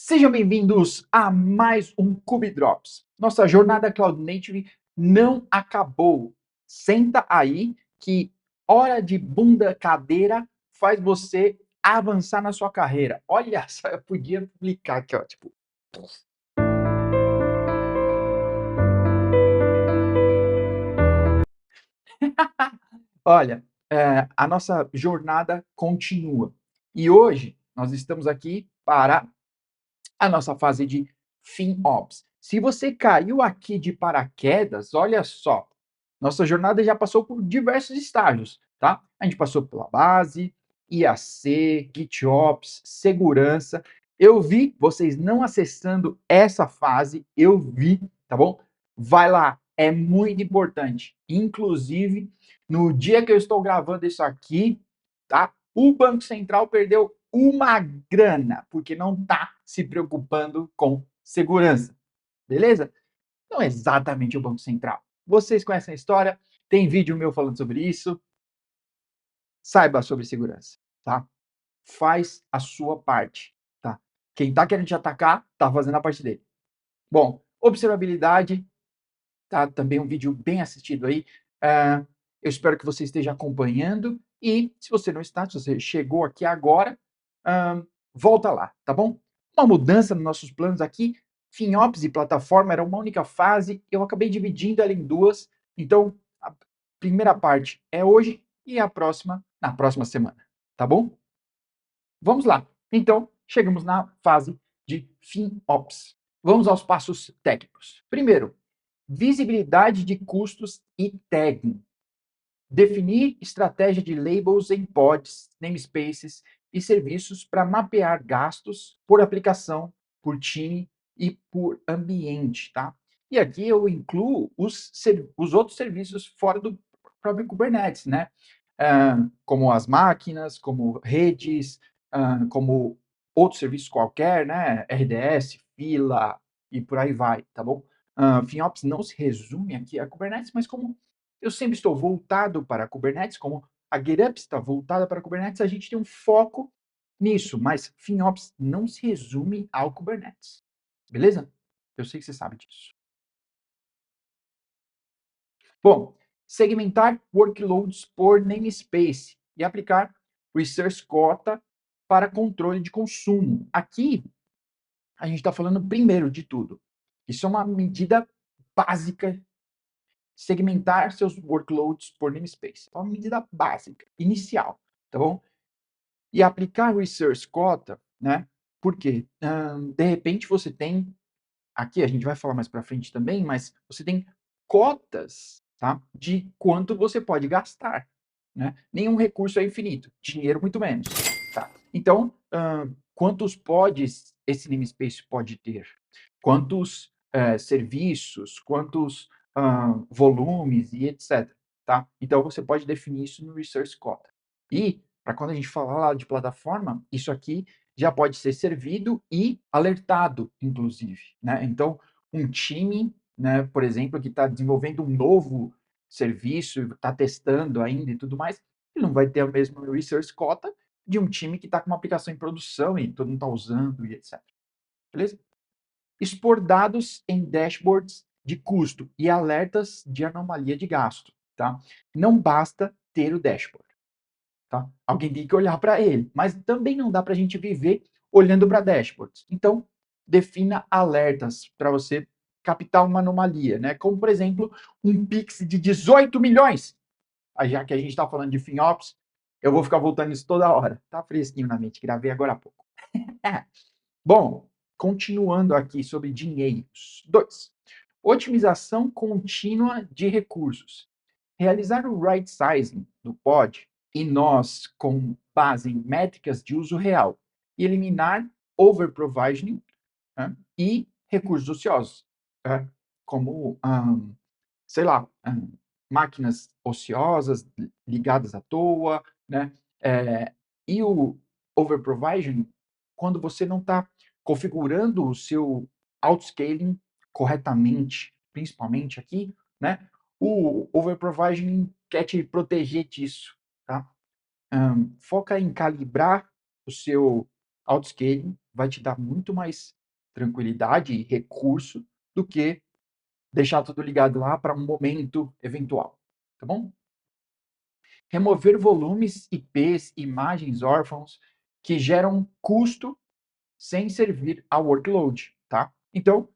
Sejam bem-vindos a mais um Cube Drops. Nossa jornada Cloud Native não acabou. Senta aí que hora de bunda cadeira faz você avançar na sua carreira. Olha só, eu podia publicar aqui, ó, tipo. Olha, a nossa jornada continua. E hoje nós estamos aqui para a nossa fase de FinOps. Se você caiu aqui de paraquedas, olha só, nossa jornada já passou por diversos estágios, tá? A gente passou pela base, IAC, GitOps, segurança. Eu vi vocês não acessando essa fase, eu vi, tá bom? Vai lá, é muito importante. Inclusive, no dia que eu estou gravando isso aqui, tá? O Banco Central perdeu uma grana, porque não está se preocupando com segurança. Beleza? Não é exatamente o Banco Central. Vocês conhecem a história, tem vídeo meu falando sobre isso. Saiba sobre segurança, tá? Faz a sua parte, tá? Quem está querendo te atacar, está fazendo a parte dele. Bom, observabilidade, tá? Também um vídeo bem assistido aí. Eu espero que você esteja acompanhando. E se você não está, se você chegou aqui agora, volta lá, tá bom? Uma mudança nos nossos planos aqui. FinOps e plataforma era uma única fase. Eu acabei dividindo ela em duas. Então, a primeira parte é hoje e a próxima na próxima semana, tá bom? Vamos lá. Então, chegamos na fase de FinOps. Vamos aos passos técnicos. Primeiro, visibilidade de custos e tagging. Definir estratégia de labels em pods, namespaces e serviços para mapear gastos por aplicação, por time e por ambiente, tá? E aqui eu incluo os outros serviços fora do próprio Kubernetes, né? Como as máquinas, como redes, como outros serviços qualquer, né? RDS, fila e por aí vai, tá bom? FinOps não se resume aqui a Kubernetes, mas como eu sempre estou voltado para Kubernetes, como a GitUp está voltada para Kubernetes, a gente tem um foco nisso, mas FinOps não se resume ao Kubernetes. Beleza? Eu sei que você sabe disso. Bom, segmentar workloads por namespace e aplicar resource quota para controle de consumo. Aqui, a gente está falando primeiro de tudo. Isso é uma medida básica, segmentar seus workloads por namespace. É uma medida básica, inicial, tá bom? E aplicar resource quota, né? Porque, de repente, você tem, aqui a gente vai falar mais para frente também, mas você tem cotas, tá? De quanto você pode gastar, né? Nenhum recurso é infinito, dinheiro muito menos, tá? Então, quantos pods esse namespace pode ter? Quantos serviços, quantos volumes e etc, tá? Então, você pode definir isso no resource quota. E, para quando a gente falar lá de plataforma, isso aqui já pode ser servido e alertado, inclusive, né? Então, um time, né, por exemplo, que está desenvolvendo um novo serviço, está testando ainda e tudo mais, ele não vai ter o mesmo resource quota de um time que está com uma aplicação em produção e todo mundo está usando e etc. Beleza? Expor dados em dashboards de custo e alertas de anomalia de gasto, tá? Não basta ter o dashboard, tá? Alguém tem que olhar para ele, mas também não dá para a gente viver olhando para dashboards. Então, defina alertas para você captar uma anomalia, né? Como, por exemplo, um Pix de 18 milhões. Já que a gente está falando de FinOps, eu vou ficar voltando isso toda hora. Tá fresquinho na mente, gravei agora há pouco. Bom, continuando aqui sobre dinheiros. 2. Otimização contínua de recursos. Realizar o right sizing do pod e nós com base em métricas de uso real e eliminar overprovisioning, né, e recursos ociosos, né, como, sei lá, máquinas ociosas ligadas à toa, né? E o overprovisioning, quando você não está configurando o seu autoscaling corretamente, principalmente aqui, né? O overprovisioning quer te proteger disso, tá? Foca em calibrar o seu autoscaling vai te dar muito mais tranquilidade e recurso do que deixar tudo ligado lá para um momento eventual, tá bom? Remover volumes, IPs, imagens órfãos que geram custo sem servir ao workload, tá? Então,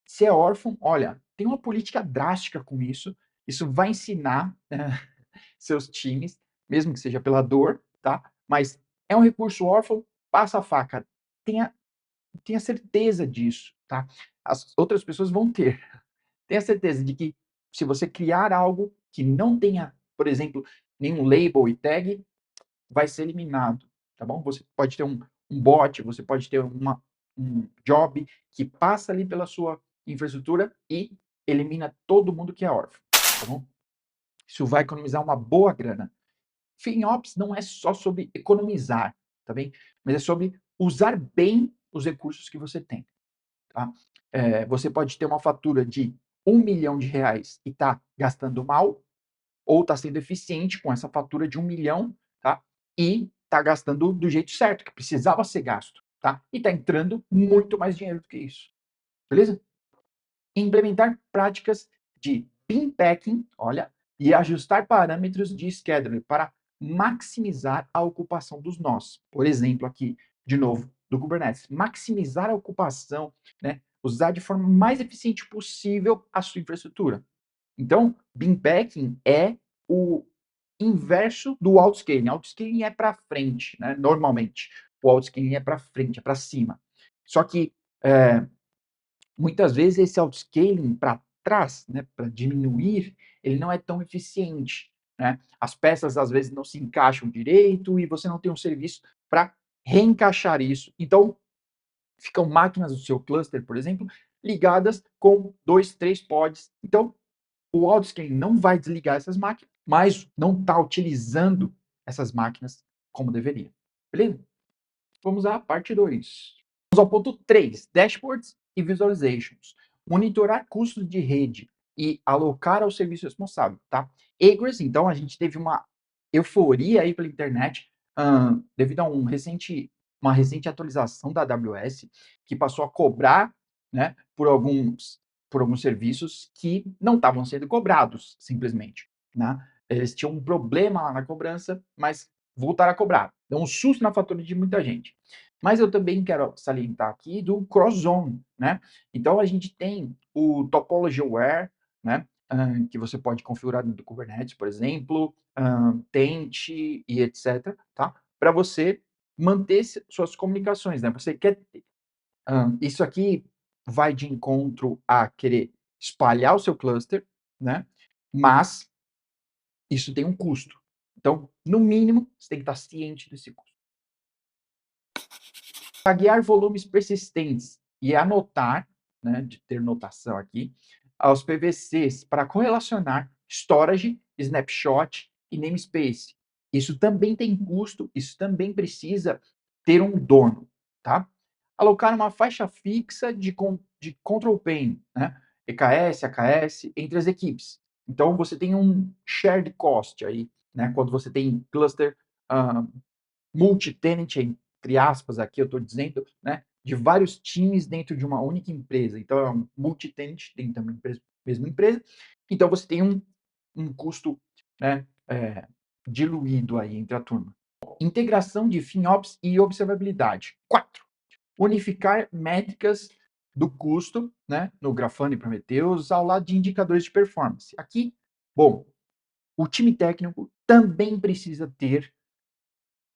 se é órfão, olha, tem uma política drástica com isso. Isso vai ensinar seus times, mesmo que seja pela dor, tá? Mas é um recurso órfão, passa a faca. Tenha, tenha certeza disso, tá? As outras pessoas vão ter. Tenha certeza de que se você criar algo que não tenha, por exemplo, nenhum label e tag, vai ser eliminado, tá bom? Você pode ter um bot, você pode ter um job que passa ali pela sua infraestrutura e elimina todo mundo que é órfão, tá bom? Isso vai economizar uma boa grana. FinOps não é só sobre economizar, tá bem? Mas é sobre usar bem os recursos que você tem, tá? Você pode ter uma fatura de R$ 1 milhão e tá gastando mal, ou está sendo eficiente com essa fatura de 1 milhão, tá? E está gastando do jeito certo, que precisava ser gasto, tá? E está entrando muito mais dinheiro do que isso, beleza? Implementar práticas de bin packing, olha, e ajustar parâmetros de scheduler para maximizar a ocupação dos nós. Por exemplo, aqui, de novo, do Kubernetes, maximizar a ocupação, né? Usar de forma mais eficiente possível a sua infraestrutura. Então, bin packing é o inverso do outscaling. Outscaling é para frente, né? Normalmente, o outscaling é para frente, é para cima. Só que muitas vezes esse outscaling para trás, né, para diminuir, ele não é tão eficiente, né? As peças às vezes não se encaixam direito e você não tem um serviço para reencaixar isso. Então, ficam máquinas do seu cluster, por exemplo, ligadas com 2, 3 pods. Então, o outscaling não vai desligar essas máquinas, mas não está utilizando essas máquinas como deveria. Beleza? Vamos à parte 2. Vamos ao ponto 3, dashboards e visualizations. Monitorar custos de rede e alocar ao serviço responsável, tá? Egress, então, a gente teve uma euforia aí pela internet devido a uma recente atualização da AWS que passou a cobrar, né, por alguns serviços que não estavam sendo cobrados, simplesmente, né? Eles tinham um problema lá na cobrança, mas voltaram a cobrar. Deu um susto na fatura de muita gente. Mas eu também quero salientar aqui do cross-zone, né? Então a gente tem o Topology Aware, né? Que você pode configurar dentro do Kubernetes, por exemplo, Tente e etc, tá? Para você manter suas comunicações, né? Você quer isso aqui vai de encontro a querer espalhar o seu cluster, né? Mas isso tem um custo. Então, no mínimo, você tem que estar ciente desse custo. Taguear volumes persistentes e anotar, né, de ter notação aqui, aos PVCs para correlacionar storage, snapshot e namespace. Isso também tem custo, isso também precisa ter um dono, tá? Alocar uma faixa fixa de control plane, né? EKS, AKS, entre as equipes. Então, você tem um shared cost aí, né? Quando você tem cluster multi-tenant, entre aspas, aqui eu estou dizendo, né, de vários times dentro de uma única empresa. Então, é um multi-tenant dentro da mesma empresa. Então, você tem um custo, né, diluído aí entre a turma. Integração de FinOps e observabilidade. 4. Unificar métricas do custo, né, no Grafana e Prometheus, ao lado de indicadores de performance. Aqui, bom, o time técnico também precisa ter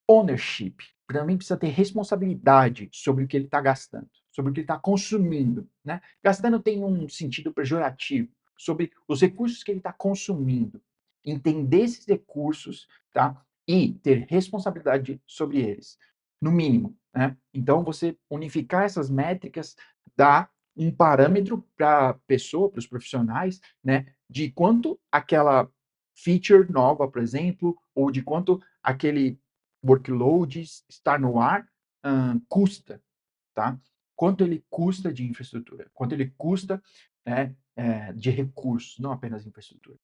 ownership, também precisa ter responsabilidade sobre o que ele está gastando, sobre o que ele está consumindo, né? Gastando tem um sentido pejorativo, sobre os recursos que ele está consumindo. Entender esses recursos, tá? E ter responsabilidade sobre eles, no mínimo, né? Então, você unificar essas métricas dá um parâmetro para a pessoa, para os profissionais, né? De quanto aquela feature nova, por exemplo, ou de quanto aquele workload estar no ar custa, tá? Quanto ele custa de infraestrutura, quanto ele custa, né, de recursos, não apenas infraestrutura.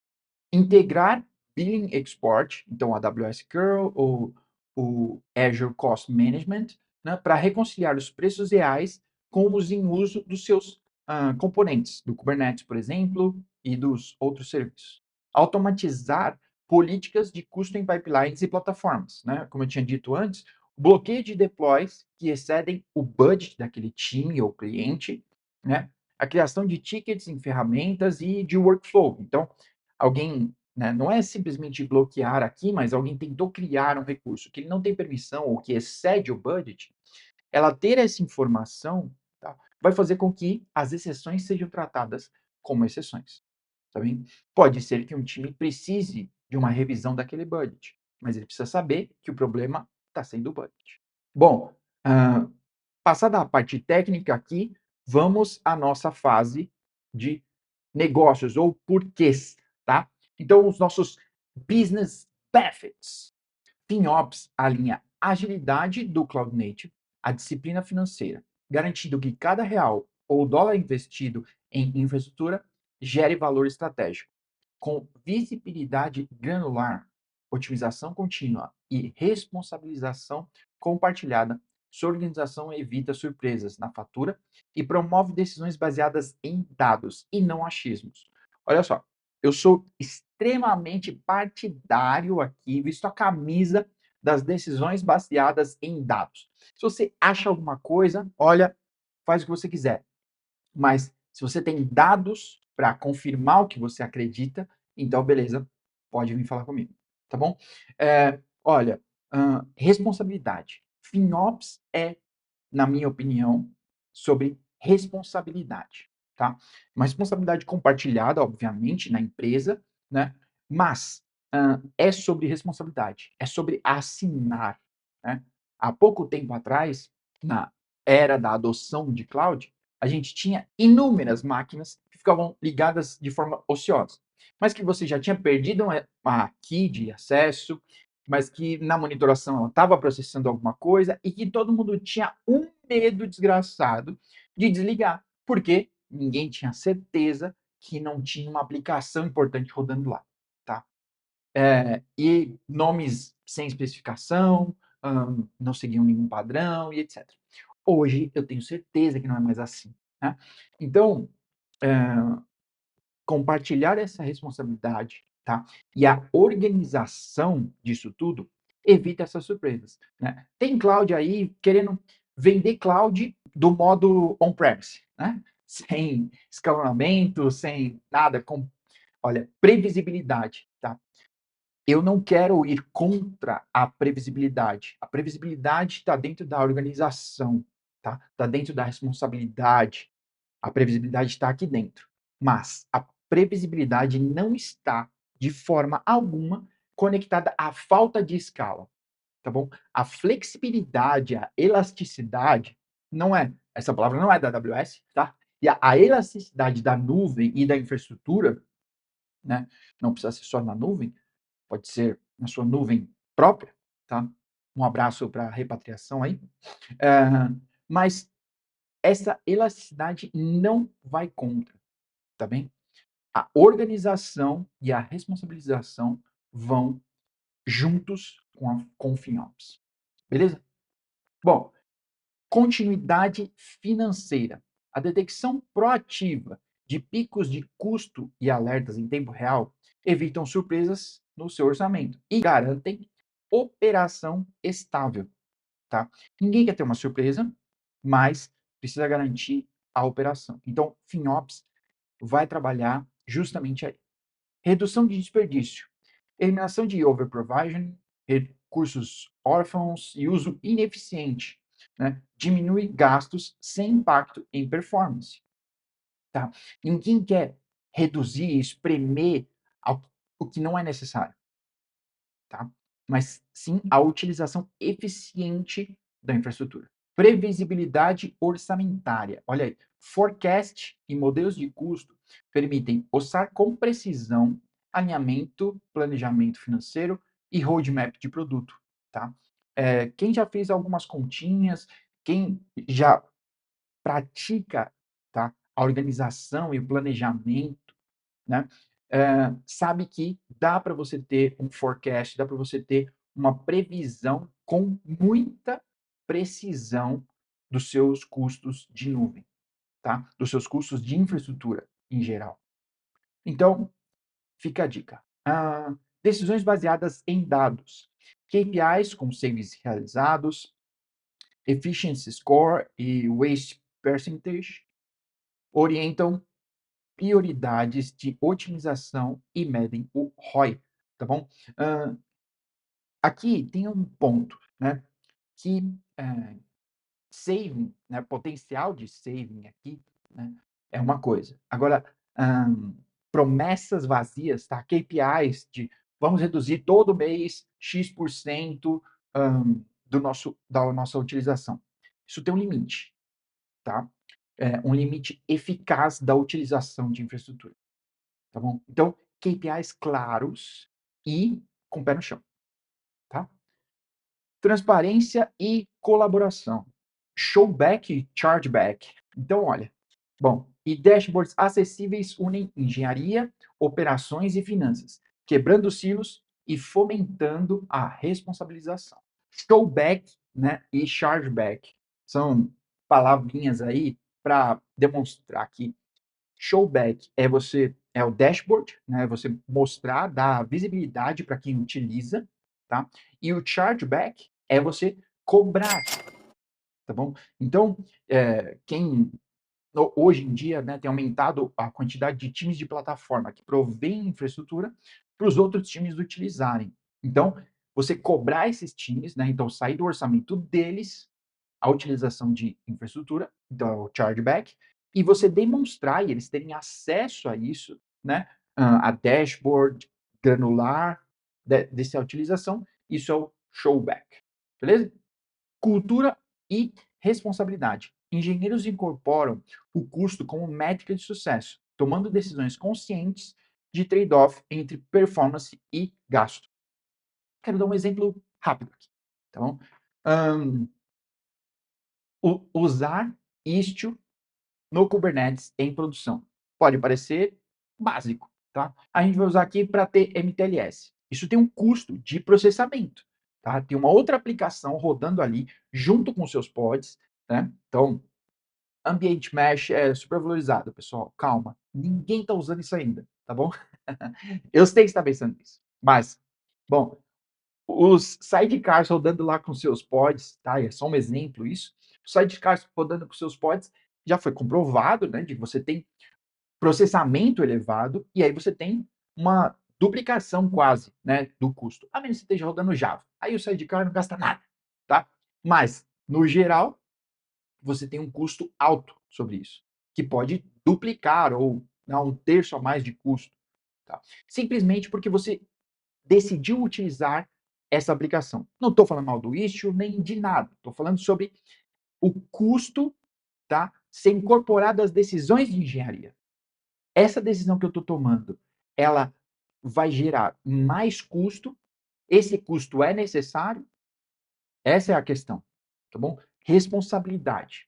Integrar billing export, então a AWS Curl ou o Azure Cost Management, né, para reconciliar os preços reais com os em uso dos seus componentes, do Kubernetes, por exemplo, e dos outros serviços. Automatizar políticas de custo em pipelines e plataformas, né? Como eu tinha dito antes, bloqueio de deploys que excedem o budget daquele time ou cliente, né? A criação de tickets em ferramentas e de workflow. Então, alguém, né, não é simplesmente bloquear aqui, mas alguém tentou criar um recurso que ele não tem permissão ou que excede o budget, ela ter essa informação, tá, vai fazer com que as exceções sejam tratadas como exceções, tá bem? Pode ser que um time precise de uma revisão daquele budget, mas ele precisa saber que o problema está sendo o budget. Bom, passada a parte técnica aqui, vamos à nossa fase de negócios ou porquês, tá? Então, os nossos business benefits. FinOps alinha a agilidade do Cloud Native à disciplina financeira, garantindo que cada real ou dólar investido em infraestrutura gere valor estratégico. Com visibilidade granular, otimização contínua e responsabilização compartilhada, sua organização evita surpresas na fatura e promove decisões baseadas em dados e não achismos. Olha só, eu sou extremamente partidário aqui, visto a camisa das decisões baseadas em dados. Se você acha alguma coisa, olha, faz o que você quiser. Mas se você tem dados para confirmar o que você acredita, então beleza, pode vir falar comigo, tá bom? Olha, responsabilidade. FinOps é, na minha opinião, sobre responsabilidade, tá? Uma responsabilidade compartilhada, obviamente, na empresa, né? Mas é sobre responsabilidade, é sobre assinar, né? Há pouco tempo atrás, na era da adoção de cloud, a gente tinha inúmeras máquinas que ficavam ligadas de forma ociosa, mas que você já tinha perdido uma key de acesso, mas que na monitoração ela estava processando alguma coisa e que todo mundo tinha um medo desgraçado de desligar, porque ninguém tinha certeza que não tinha uma aplicação importante rodando lá, tá? E nomes sem especificação, não seguiam nenhum padrão e etc. Hoje eu tenho certeza que não é mais assim, né? Então, compartilhar essa responsabilidade, tá? E a organização disso tudo evita essas surpresas, né? Tem cloud aí querendo vender cloud do modo on-premise, né? Sem escalonamento, sem nada, com, olha, previsibilidade, tá? Eu não quero ir contra a previsibilidade. A previsibilidade está dentro da organização, tá? Está dentro da responsabilidade. A previsibilidade está aqui dentro. Mas a previsibilidade não está, de forma alguma, conectada à falta de escala, tá bom? A flexibilidade, a elasticidade, não é, essa palavra não é da AWS, tá? E a elasticidade da nuvem e da infraestrutura, né? Não precisa ser só na nuvem, pode ser na sua nuvem própria, tá? Um abraço para a repatriação aí. Mas essa elasticidade não vai contra, tá bem? A organização e a responsabilização vão juntos com o FinOps. Beleza? Bom, continuidade financeira. A detecção proativa de picos de custo e alertas em tempo real evitam surpresas no seu orçamento e garantem operação estável, tá? Ninguém quer ter uma surpresa, mas precisa garantir a operação. Então, FinOps vai trabalhar justamente aí. Redução de desperdício, eliminação de overprovisioning, recursos órfãos e uso ineficiente, né? Diminui gastos sem impacto em performance, tá? Ninguém quer reduzir, espremer o que não é necessário, tá? Mas sim a utilização eficiente da infraestrutura. Previsibilidade orçamentária. Olha aí, forecast e modelos de custo permitem orçar com precisão alinhamento, planejamento financeiro e roadmap de produto, tá? Quem já fez algumas continhas, quem já pratica, tá, a organização e o planejamento, né, sabe que dá para você ter um forecast, dá para você ter uma previsão com muita precisão dos seus custos de nuvem, tá? Dos seus custos de infraestrutura em geral. Então, fica a dica. Decisões baseadas em dados. KPIs com savings realizados, efficiency score e waste percentage orientam prioridades de otimização e medem o ROI, tá bom? Aqui tem um ponto, né, que saving, né, potencial de saving aqui, né, é uma coisa. Agora, promessas vazias, tá? KPIs de vamos reduzir todo mês X% da nossa utilização. Isso tem um limite, tá? Um limite eficaz da utilização de infraestrutura, tá bom? Então, KPIs claros e com o pé no chão, tá? Transparência e colaboração. Showback e chargeback. Então, olha, bom, e dashboards acessíveis unem engenharia, operações e finanças, quebrando silos e fomentando a responsabilização. Showback, né, e chargeback são palavrinhas aí para demonstrar que showback é o dashboard, né? Você mostrar, dar visibilidade para quem utiliza, tá? E o chargeback é você cobrar, tá bom? Então, quem hoje em dia, né, tem aumentado a quantidade de times de plataforma que provém infraestrutura para os outros times utilizarem. Então, você cobrar esses times, né? Então, sair do orçamento deles a utilização de infraestrutura, então é o chargeback, e você demonstrar e eles terem acesso a isso, né, a dashboard granular dessa utilização, isso é o showback, beleza? Cultura e responsabilidade. Engenheiros incorporam o custo como métrica de sucesso, tomando decisões conscientes de trade-off entre performance e gasto. Quero dar um exemplo rápido aqui, tá bom? Usar Istio no Kubernetes em produção. Pode parecer básico, tá? A gente vai usar aqui para ter MTLS. Isso tem um custo de processamento, tá? Tem uma outra aplicação rodando ali junto com seus pods, né? Então, Ambient Mesh é super valorizado, pessoal. Calma. Ninguém está usando isso ainda, tá bom? Eu sei que está pensando nisso. Mas, bom, os sidecars rodando lá com seus pods, tá? É só um exemplo isso. Os sidecars rodando com seus pods já foi comprovado, né? De que você tem processamento elevado e aí você tem uma duplicação quase, né? Do custo. A menos que você esteja rodando Java. Aí o sidecar não gasta nada, tá? Mas, no geral, você tem um custo alto sobre isso, que pode duplicar ou dar um terço a mais de custo, tá? Simplesmente porque você decidiu utilizar essa aplicação. Não estou falando mal do Istio, nem de nada. Estou falando sobre o custo, tá? Ser incorporado às decisões de engenharia. Essa decisão que eu estou tomando, ela vai gerar mais custo. Esse custo é necessário? Essa é a questão, tá bom? Responsabilidade.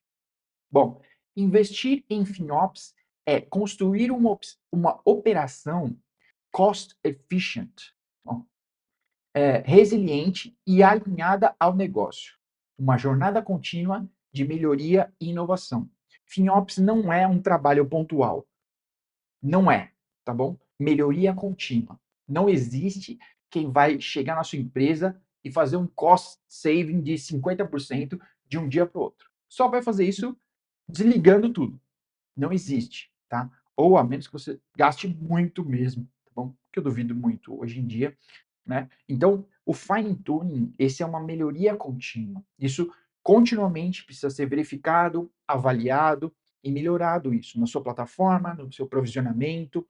Bom, investir em FinOps é construir uma operação cost efficient, resiliente e alinhada ao negócio. Uma jornada contínua de melhoria e inovação. FinOps não é um trabalho pontual. Não é, tá bom? Melhoria contínua. Não existe quem vai chegar na sua empresa e fazer um cost saving de 50% de um dia para o outro. Só vai fazer isso desligando tudo. Não existe, tá? Ou a menos que você gaste muito mesmo, tá bom? Que eu duvido muito hoje em dia, né? Então, o fine tuning, esse é uma melhoria contínua. Isso continuamente precisa ser verificado, avaliado e melhorado isso na sua plataforma, no seu provisionamento,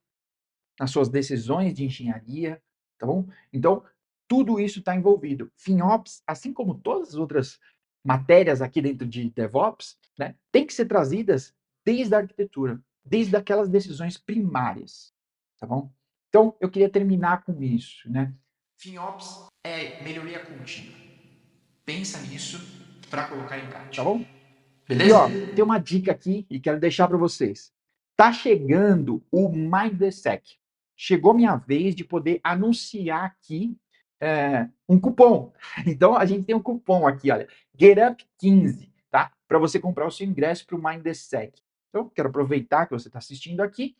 nas suas decisões de engenharia, tá bom? Então, tudo isso está envolvido. FinOps, assim como todas as outras matérias aqui dentro de DevOps, né, tem que ser trazidas desde a arquitetura, desde aquelas decisões primárias, tá bom? Então, eu queria terminar com isso, né? FinOps é melhoria contínua. Pensa nisso para colocar em prática. Tá bom? Beleza? E ó, tem uma dica aqui e quero deixar para vocês. Tá chegando o MindSec. Chegou minha vez de poder anunciar aqui um cupom. Então, a gente tem um cupom aqui, olha, GetUp15, tá? Para você comprar o seu ingresso para o MindTheSec. Então, quero aproveitar que você está assistindo aqui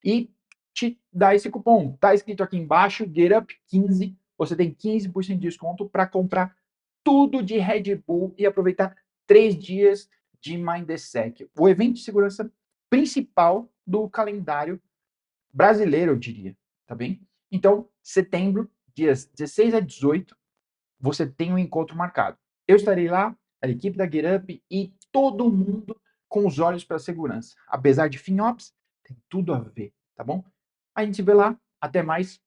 e te dar esse cupom. Tá escrito aqui embaixo, GetUp15, você tem 15% de desconto para comprar tudo de Red Bull e aproveitar 3 dias de MindTheSec, o evento de segurança principal do calendário brasileiro, eu diria, tá bem? Então, setembro, dias 16 a 18, você tem um encontro marcado. Eu estarei lá, a equipe da GetUp e todo mundo com os olhos para a segurança. Apesar de FinOps, tem tudo a ver, tá bom? A gente se vê lá. Até mais.